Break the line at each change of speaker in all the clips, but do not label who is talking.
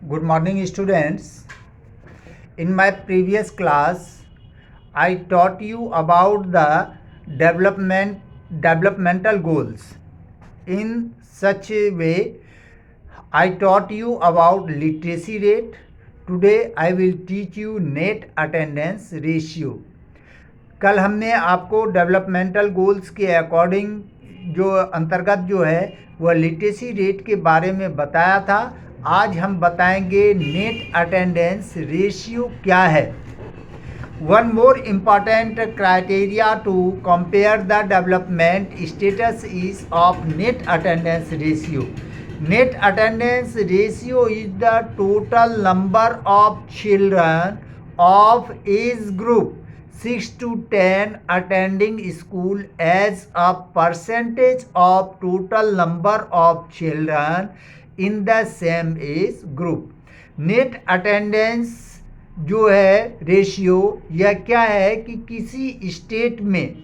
Good morning, students. In my previous class, I taught you about the developmental goals. In such a way, I taught you about literacy rate. Today, I will teach you net attendance ratio. कल हमने आपको developmental goals के according जो अंतर्गत जो है वह literacy rate के बारे में बताया था। आज हम बताएंगे नेट अटेंडेंस रेशियो क्या है। One more important criteria to compare the development status is of net attendance ratio. Net attendance ratio is the total number of children of age group 6 to 10 attending school as a percentage of total number of children in the same age group. Net attendance जो है ratio यह क्या है कि किसी state में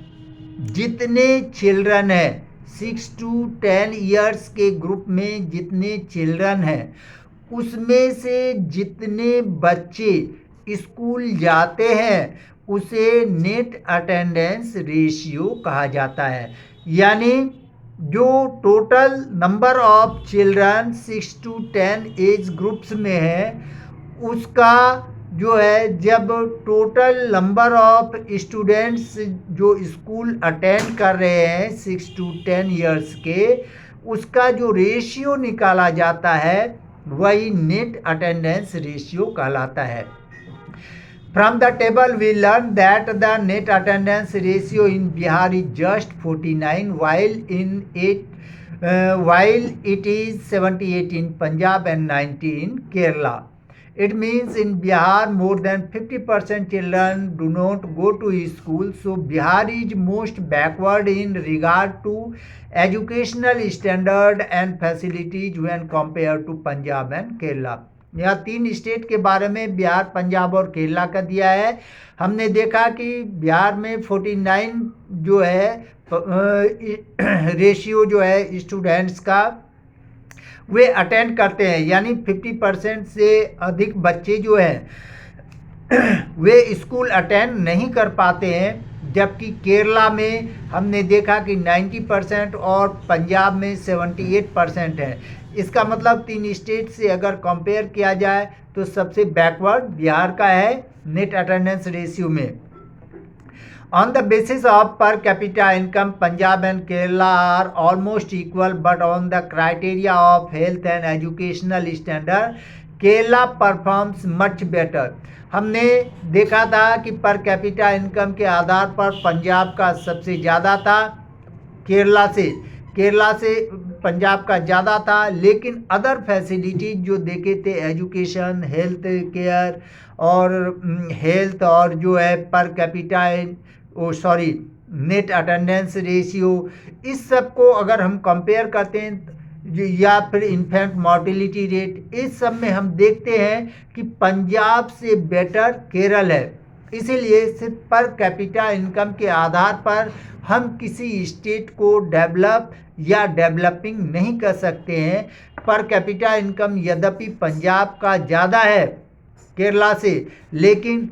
जितने children हैं 6 to 10 ईयर्स के ग्रुप में जितने चिल्ड्रन हैं उसमें से जितने बच्चे स्कूल जाते हैं उसे नेट अटेंडेंस रेशियो कहा जाता है। यानी जो total number of children 6 to 10 age groups में है उसका जो है जब टोटल नंबर ऑफ स्टूडेंट्स जो स्कूल अटेंड कर रहे हैं 6 to 10 ईयर्स के उसका जो रेशियो निकाला जाता है वही नेट अटेंडेंस रेशियो कहलाता है। From the table we learn that the net attendance ratio in Bihar is just 49 while it is 78 in Punjab and 90 in Kerala. It means in Bihar more than 50% children do not go to school, so Bihar is most backward in regard to educational standard and facilities when compared to Punjab and Kerala. यहाँ 3 state के बारे में बिहार, पंजाब और केरला का दिया है। हमने देखा कि बिहार में 49 जो है रेशियो जो है स्टूडेंट्स का वे अटेंड करते हैं, यानी 50% से अधिक बच्चे जो हैं वे स्कूल अटेंड नहीं कर पाते हैं। जबकि केरला में हमने देखा कि 90% और पंजाब में 78% है। इसका मतलब 3 स्टेट से अगर कंपेयर किया जाए तो सबसे बैकवर्ड बिहार का है नेट अटेंडेंस रेशियो में। On the basis of per capita income Punjab and Kerala are almost equal, but on the criteria of health and educational standard Kerala performs much better. हमने देखा था कि पर कैपिटा इनकम के आधार पर पंजाब का सबसे ज़्यादा था, केरला से पंजाब का ज़्यादा था, लेकिन अदर फैसिलिटीज़ जो देखे थे एजुकेशन, हेल्थ केयर और जो है per capita net attendance ratio, इस सब को अगर हम कंपेयर करते हैं या फिर इन्फेंट मॉर्टेलिटी रेट, इस सब में हम देखते हैं कि पंजाब से बेटर केरल है। इसीलिए सिर्फ पर कैपिटा इनकम के आधार पर हम किसी स्टेट को डेवलप या डेवलपिंग नहीं कर सकते हैं। पर कैपिटा इनकम यद्यपि पंजाब का ज़्यादा है केरला से, लेकिन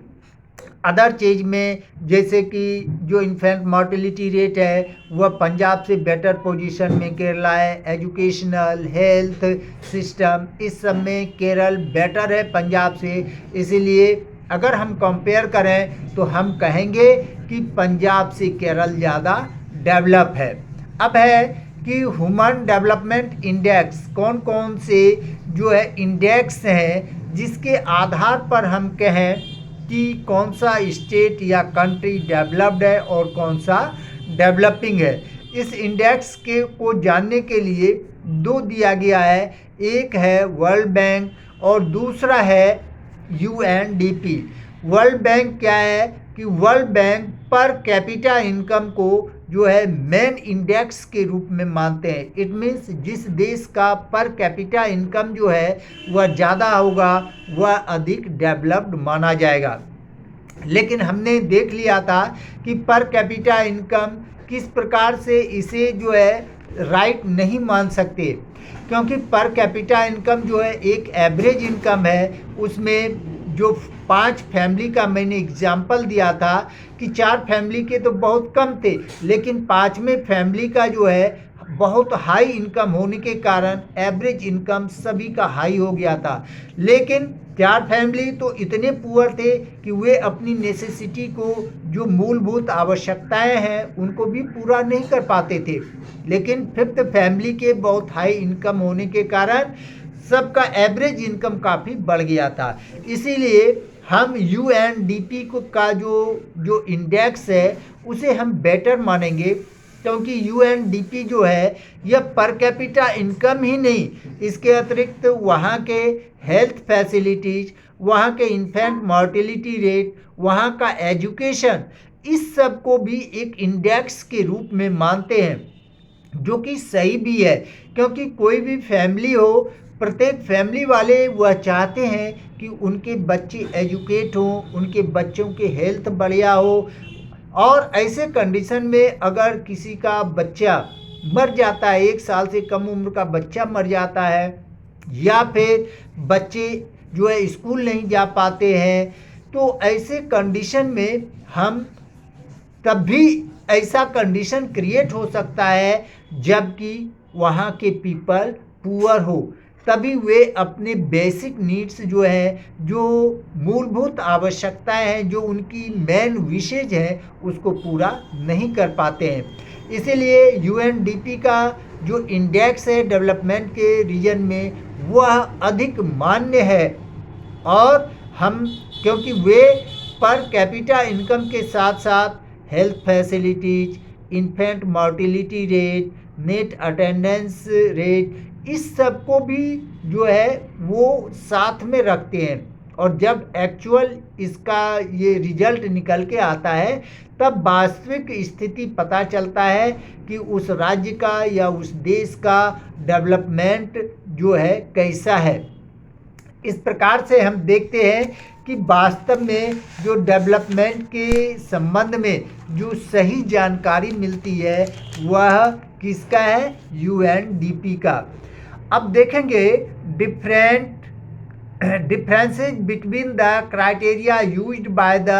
अदर चीज़ में जैसे कि जो इन्फेंट मॉर्टेलिटी रेट है वह पंजाब से बेटर पोजीशन में केरला है। एजुकेशनल, हेल्थ सिस्टम, इस सब में केरल बेटर है पंजाब से। इसीलिए अगर हम कंपेयर करें तो हम कहेंगे कि पंजाब से केरल ज़्यादा डेवलप है। अब है कि ह्यूमन डेवलपमेंट इंडेक्स, कौन कौन से जो है इंडेक्स हैं जिसके आधार पर हम कहें कि कौन सा स्टेट या कंट्री डेवलप्ड है और कौन सा डेवलपिंग है। इस इंडेक्स को जानने के लिए 2 दिया गया है, एक है वर्ल्ड बैंक और दूसरा है UNDP। वर्ल्ड बैंक क्या है कि वर्ल्ड बैंक पर कैपिटा इनकम को जो है मेन इंडेक्स के रूप में मानते हैं। इट मीन्स जिस देश का पर कैपिटा इनकम जो है वह ज़्यादा होगा वह अधिक डेवलप्ड माना जाएगा। लेकिन हमने देख लिया था कि पर कैपिटा इनकम किस प्रकार से इसे जो है राइट नहीं मान सकते, क्योंकि पर कैपिटा इनकम जो है एक एवरेज इनकम है। उसमें जो 5 फैमिली का मैंने एग्जाम्पल दिया था कि 4 फैमिली के तो बहुत कम थे, लेकिन 5वें फैमिली का जो है बहुत हाई इनकम होने के कारण एवरेज इनकम सभी का हाई हो गया था। लेकिन 4 फैमिली तो इतने पुअर थे कि वे अपनी नेसेसिटी को, जो मूलभूत आवश्यकताएं हैं, उनको भी पूरा नहीं कर पाते थे। लेकिन 5th फैमिली के बहुत हाई इनकम होने के कारण सबका एवरेज इनकम काफ़ी बढ़ गया था। इसीलिए हम यूएनडीपी को का जो इंडेक्स है उसे हम बेटर मानेंगे, क्योंकि यूएनडीपी जो है यह पर कैपिटा इनकम ही नहीं, इसके अतिरिक्त वहाँ के हेल्थ फैसिलिटीज, वहाँ के इन्फेंट मॉर्टेलिटी रेट, वहाँ का एजुकेशन, इस सब को भी एक इंडेक्स के रूप में मानते हैं, जो कि सही भी है। क्योंकि कोई भी फैमिली हो, प्रत्येक फैमिली वाले वह चाहते हैं कि उनके बच्चे एजुकेट हों, उनके बच्चों के हेल्थ बढ़िया हो। और ऐसे कंडीशन में अगर किसी का बच्चा मर जाता है, 1 साल से कम उम्र का बच्चा मर जाता है, या फिर बच्चे जो है स्कूल नहीं जा पाते हैं, तो ऐसे कंडीशन में हम तब भी ऐसा कंडीशन क्रिएट हो सकता है जबकि वहाँ के पीपल पुअर हो, तभी वे अपने बेसिक नीड्स जो है, जो मूलभूत आवश्यकताएं हैं, जो उनकी मेन विशेज हैं, उसको पूरा नहीं कर पाते हैं। इसीलिए यूएनडीपी का जो इंडेक्स है डेवलपमेंट के रीजन में, वह अधिक मान्य है। और हम, क्योंकि वे पर कैपिटा इनकम के साथ साथ health facilities, infant mortality rate, net attendance rate, इस सब को भी जो है वो साथ में रखते हैं। और जब एक्चुअल इसका ये रिजल्ट निकल के आता है, तब वास्तविक स्थिति पता चलता है कि उस राज्य का या उस देश का डेवलपमेंट जो है कैसा है। इस प्रकार से हम देखते हैं कि वास्तव में जो डेवलपमेंट के संबंध में जो सही जानकारी मिलती है वह किसका है, यूएनडीपी का। अब देखेंगे differences between the criteria used by the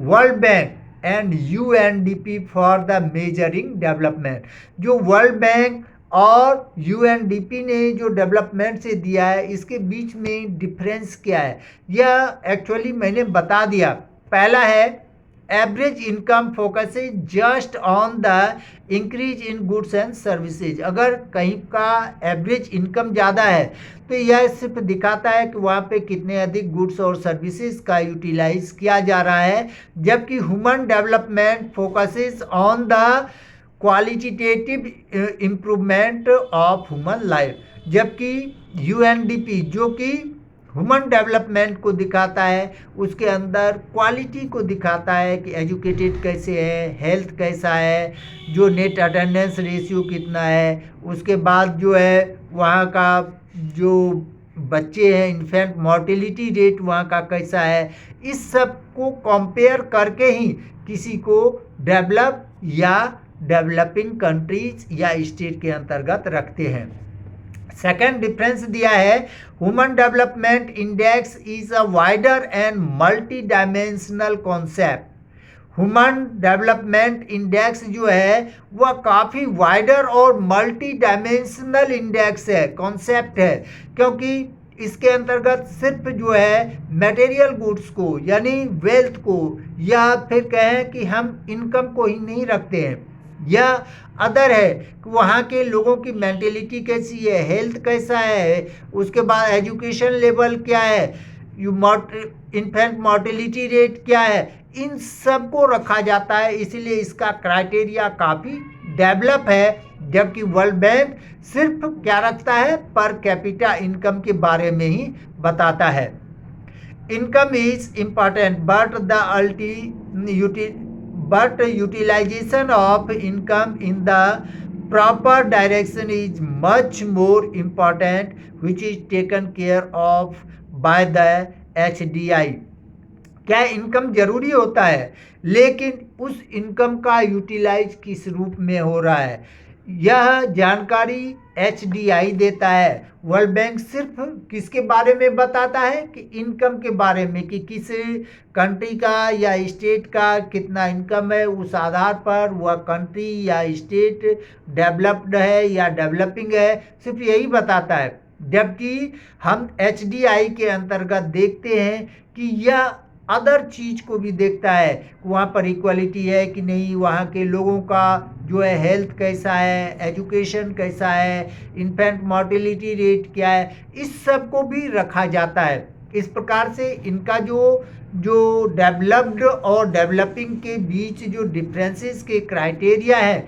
world bank and UNDP for the measuring development. जो वर्ल्ड बैंक और यूएनडीपी ने जो डेवलपमेंट से दिया है, इसके बीच में डिफरेंस क्या है, यह एक्चुअली मैंने बता दिया। पहला है average income focuses just on the increase in goods and services. अगर कहीं का एवरेज इनकम ज़्यादा है तो यह सिर्फ दिखाता है कि वहाँ पे कितने अधिक गुड्स और सर्विसेज का यूटिलाइज किया जा रहा है, जबकि human development focuses on the qualitative improvement of human life. जबकि यूएनडीपी जो कि ह्यूमन डेवलपमेंट को दिखाता है, उसके अंदर क्वालिटी को दिखाता है कि एजुकेटेड कैसे है, हेल्थ कैसा है, जो नेट अटेंडेंस रेशियो कितना है, उसके बाद जो है वहाँ का जो बच्चे हैं, इन्फेंट मॉर्टेलिटी रेट वहाँ का कैसा है। इस सब को कंपेयर करके ही किसी को डेवलप या डेवलपिंग कंट्रीज या स्टेट के अंतर्गत रखते हैं। सेकेंड डिफरेंस दिया है, human development index is a wider and multi dimensional concept. Human development index जो है वह काफ़ी वाइडर और मल्टी डायमेंशनल इंडेक्स है, कॉन्सेप्ट है, क्योंकि इसके अंतर्गत सिर्फ जो है मटेरियल गुड्स को यानी वेल्थ को, या फिर कहें कि हम इनकम को ही नहीं रखते हैं। यह अदर है कि वहाँ के लोगों की मेंटेलिटी कैसी है, हेल्थ कैसा है, उसके बाद एजुकेशन लेवल क्या है, इन्फेंट मॉर्टेलिटी रेट क्या है, इन सब को रखा जाता है। इसीलिए इसका क्राइटेरिया काफ़ी डेवलप है, जबकि वर्ल्ड बैंक सिर्फ क्या रखता है, पर कैपिटा इनकम के बारे में ही बताता है। Income is important but utilization of income in the proper direction is much more important, which is taken care of by the HDI। क्या इनकम जरूरी होता है, लेकिन उस इनकम का यूटिलाइज किस रूप में हो रहा है, यह जानकारी HDI देता है। वर्ल्ड बैंक सिर्फ किसके बारे में बताता है कि इनकम के बारे में, कि किस कंट्री का या स्टेट का कितना इनकम है, उस आधार पर वह कंट्री या स्टेट डेवलप्ड है या डेवलपिंग है, सिर्फ यही बताता है। जबकि हम HDI के अंतर्गत देखते हैं कि यह अदर चीज को भी देखता है, वहाँ पर इक्वालिटी है कि नहीं, वहाँ के लोगों का जो है हेल्थ कैसा है, एजुकेशन कैसा है, इन्फेंट मॉर्टेलिटी रेट क्या है, इस सब को भी रखा जाता है। इस प्रकार से इनका जो डेवलप्ड और डेवलपिंग के बीच जो डिफरेंसेस के क्राइटेरिया है,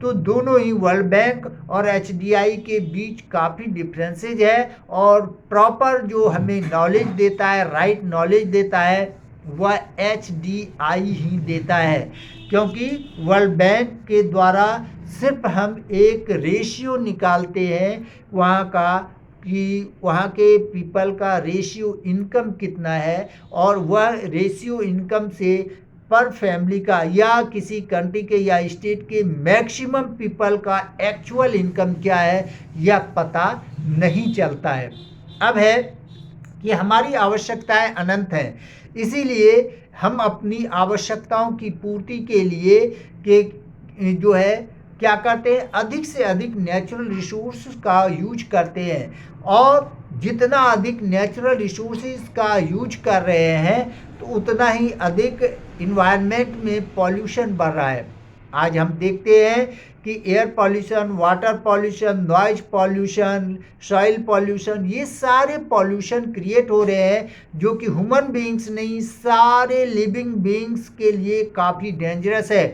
तो दोनों ही वर्ल्ड बैंक और HDI के बीच काफ़ी डिफरेंसेज है। और प्रॉपर जो हमें नॉलेज देता है, राइट नॉलेज देता है, वह HDI ही देता है। क्योंकि वर्ल्ड बैंक के द्वारा सिर्फ हम एक रेशियो निकालते हैं वहाँ का, कि वहाँ के पीपल का रेशियो इनकम कितना है, और वह रेशियो इनकम से पर फैमिली का या किसी कंट्री के या स्टेट के मैक्सिमम पीपल का एक्चुअल इनकम क्या है, यह पता नहीं चलता है। अब है कि हमारी आवश्यकताएं अनंत हैं, इसीलिए हम अपनी आवश्यकताओं की पूर्ति के लिए जो है क्या करते हैं, अधिक से अधिक नेचुरल रिसोर्स का यूज करते हैं। और जितना अधिक नेचुरल रिसोर्सेज का यूज कर रहे हैं, तो उतना ही अधिक इन्वायरमेंट में पॉल्यूशन बढ़ रहा है। आज हम देखते हैं कि air pollution, water pollution, noise pollution, soil pollution, ये सारे पॉल्यूशन क्रिएट हो रहे हैं, जो कि ह्यूमन बीइंग्स नहीं, सारे लिविंग बीइंग्स के लिए काफ़ी डेंजरस है।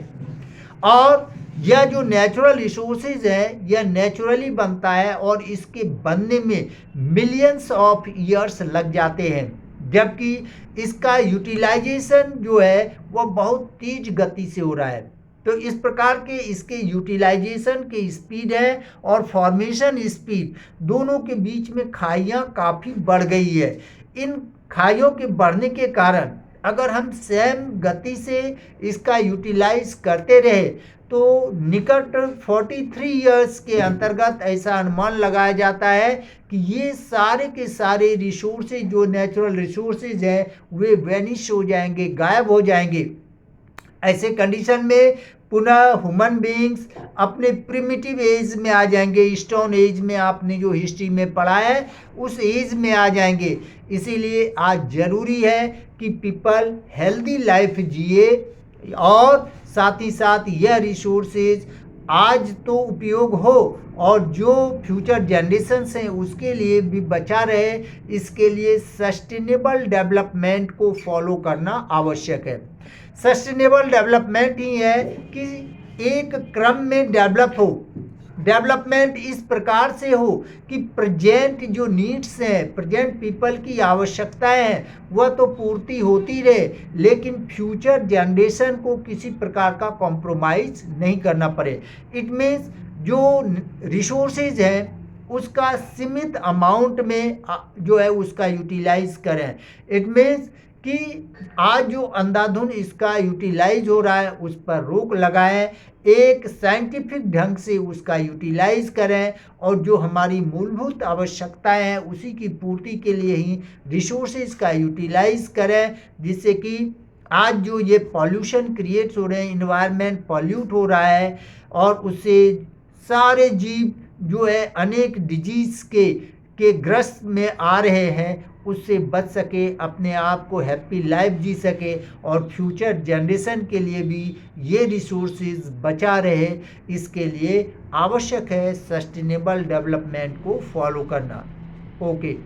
और यह जो नेचुरल रिसोर्सेज है, यह नेचुरली बनता है और इसके बनने में मिलियंस ऑफ ईयर्स लग जाते हैं, जबकि इसका यूटिलाइजेशन जो है वह बहुत तेज गति से हो रहा है। तो इस प्रकार के इसके यूटिलाइजेशन के स्पीड है और फॉर्मेशन स्पीड, दोनों के बीच में खाइयाँ काफ़ी बढ़ गई है। इन खाइयों के बढ़ने के कारण अगर हम सेम गति से इसका यूटिलाइज करते रहे, तो निकट 43 ईयर्स के अंतर्गत ऐसा अनुमान लगाया जाता है कि ये सारे के सारे रिसोर्सेज, जो नेचुरल रिसोर्सेज हैं, वे वैनिश हो जाएंगे, गायब हो जाएंगे। ऐसे कंडीशन में पुनः ह्यूमन बीइंग्स अपने प्रिमिटिव एज में आ जाएंगे, स्टोन एज में आपने जो हिस्ट्री में पढ़ा है उस एज में आ जाएंगे। इसीलिए आज ज़रूरी है कि पीपल हेल्दी लाइफ जिए, और साथ ही साथ यह रिसोर्सेज आज तो उपयोग हो और जो फ्यूचर जनरेशन्स हैं उसके लिए भी बचा रहे। इसके लिए सस्टेनेबल डेवलपमेंट को फॉलो करना आवश्यक है। सस्टेनेबल डेवलपमेंट ही है कि एक क्रम में डेवलप हो। डेवलपमेंट इस प्रकार से हो कि प्रेजेंट जो नीड्स हैं, प्रेजेंट पीपल की आवश्यकताएं हैं, वह तो पूर्ति होती रहे, लेकिन फ्यूचर जनरेशन को किसी प्रकार का कॉम्प्रोमाइज नहीं करना पड़े। इट मीन्स जो रिसोर्सेज हैं उसका सीमित अमाउंट में जो है उसका यूटिलाइज करें। इट मीन्स कि आज जो अंधाधुन इसका यूटिलाइज हो रहा है उस पर रोक लगाएं, एक साइंटिफिक ढंग से उसका यूटिलाइज करें, और जो हमारी मूलभूत आवश्यकताएं हैं उसी की पूर्ति के लिए ही रिसोर्सेज का यूटिलाइज करें, जिससे कि आज जो ये पॉल्यूशन क्रिएट्स हो रहे हैं, इन्वायरमेंट पॉल्यूट हो रहा है, और उससे सारे जीव जो है अनेक डिजीज़ के ग्रस्त में आ रहे हैं, उससे बच सके, अपने आप को हैप्पी लाइफ जी सके, और फ्यूचर जनरेशन के लिए भी ये रिसोर्सेज बचा रहे। इसके लिए आवश्यक है सस्टेनेबल डेवलपमेंट को फॉलो करना। ओके।